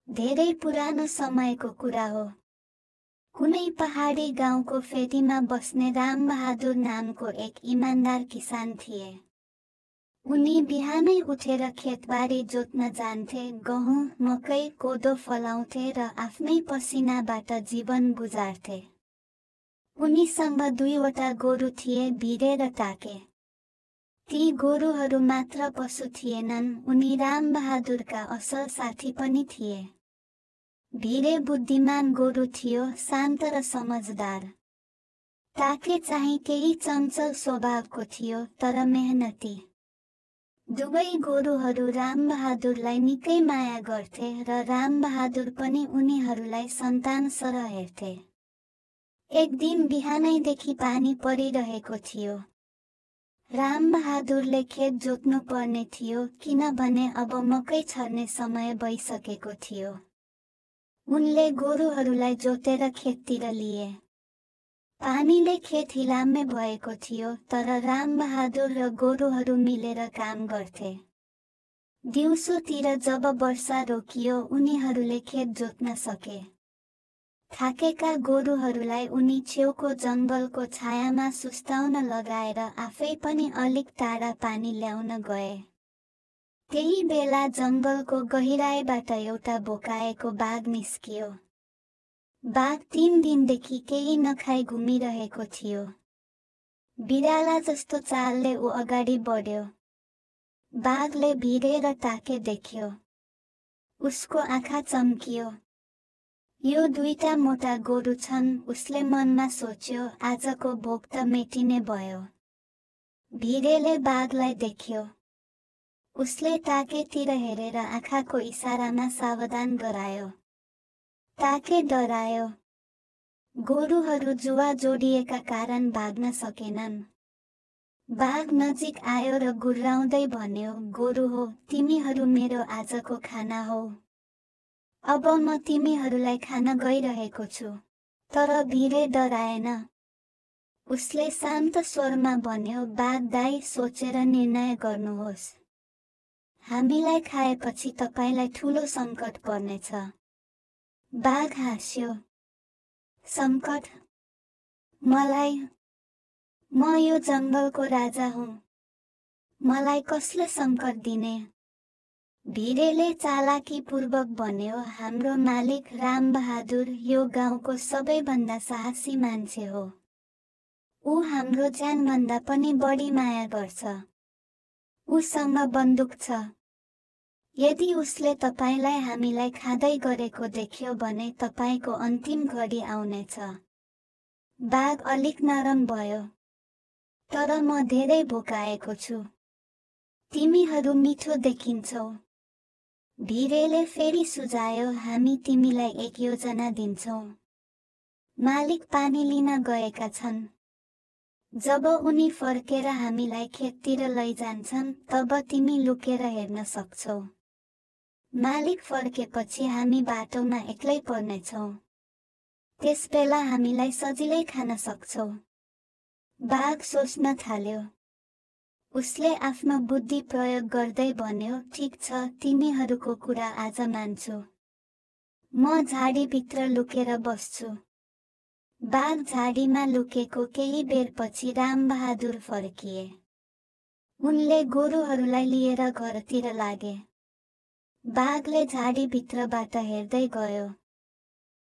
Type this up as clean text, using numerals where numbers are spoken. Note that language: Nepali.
धेरै पुरानो समयको कुरा हो। कुनै पहाडी गाउँको फेदीमा बस्ने रामबहादुर नामको एक इमान्दार किसान थिए। उनी बिहानै उठेर खेतबारी जोत्न जान्थे, गहुँ, मकै, कोदो फलाउँथे र आफ्नै पसिनाबाट जीवन गुजार्थे। उनीसँग 2वटा गोरु थिए, भिरे र टाके। ती गोरुहरू मात्र पशु थिएनन्, उनी रामबहादुरका असल साथी पनि थिए। भिरे बुद्धिमान गोरु थियो, शान्त र समझदार। टाके चाहिँ केही चञ्चल स्वभावको थियो, तर मेहनती। दुवै गोरुहरू रामबहादुरलाई निकै माया गर्थे र रामबहादुर पनि उनीहरूलाई सन्तान सरह हेर्थे। एक दिन बिहानैदेखि पानी परिरहेको थियो। रामबहादुरले खेत जोत्नु पर्ने थियो, किनभने अब मकै छर्ने समय भइसकेको थियो। उनले गोरुहरूलाई जोतेर खेततिर लिए। पानीले खेत हिलाम्य भएको थियो, तर रामबहादुर र गोरुहरू मिलेर काम गर्थे। दिउँसोतिर जब वर्षा रोकियो, उनीहरूले खेत जोत्न सके। थाकेका गोरुहरूलाई उनी छेउको जङ्गलको छायामा सुस्ताउन लगाएर आफै पनि अलिक टाढा पानी ल्याउन गए। त्यही बेला जङ्गलको गहिराईबाट एउटा भोकाएको बाघ निस्कियो। बाघ 3 दिनदेखि केही नखाई घुमिरहेको थियो। बिराला जस्तो चालले ऊ अगाडि बढ्यो। बाघले भिरे र टाके देख्यो। उसको आँखा चम्कियो। यो 2टा मोटा गोरु छन्, उसले मनमा सोच्यो, आजको भोक त मेटिने भयो। भिरेले बाघलाई देख्यो। उसले टाकेतिर हेरेर आँखाको इसारामा सावधान गरायो। टाके डरायो। गोरुहरू जुवा जोडिएका कारण भाग्न सकेनन्। बाघ नजिक आयो र गुर्राउँदै भन्यो, गोरु हो, तिमीहरू मेरो आजको खाना हो। अब म तिमीहरूलाई खान गइरहेको छु। तर भिरे डराएन। उसले शान्त स्वरमा भन्यो, बाघ दाइ, सोचेर निर्णय गर्नुहोस्। हामीलाई खाएपछि तपाईलाई ठुलो सङ्कट पर्नेछ। बाघ हाँस्यो। सङ्कट? मलाई? म यो जङ्गलको राजा हुँ। मलाई कसले सङ्कट दिने? भिरेले चालाकीपूर्वक भन्यो, हाम्रो मालिक रामबहादुर यो गाउँको सबैभन्दा साहसी मान्छे हो। ऊ हाम्रो ज्यानभन्दा पनि बढी माया गर्छ। उसँग बन्दुक छ। यदि उसले तपाईलाई हामीलाई खाँदै गरेको देख्यो भने तपाईको अन्तिम घडी आउनेछ। बाघ अलिक नरम भयो। तर म धेरै भोकाएको छु। तिमीहरू मिठो देखिन्छौ। भिरेले फेरि सुझायो, हामी तिमीलाई एक योजना दिन्छौँ। मालिक पानी लिन गएका छन्। जब उनी फर्केर हामीलाई खेततिर लैजान्छन्, तब तिमी लुकेर हेर्न सक्छौ। मालिक फर्केपछि हामी बाटोमा एक्लै पर्नेछौँ। त्यसबेला हामीलाई सजिलै खान सक्छौ। बाघ सोच्न थाल्यो। उसले आफ्नो बुद्धि प्रयोग गर्दै भन्यो, ठिक छ, तिमीहरूको कुरा आज मान्छु। म झाडीभित्र लुकेर बस्छु। बाघ झाडीमा लुकेको केही बेरपछि रामबहादुर फर्किए। उनले गोरुहरूलाई लिएर घरतिर लागे। बाघले झाडीभित्रबाट हेर्दै गयो।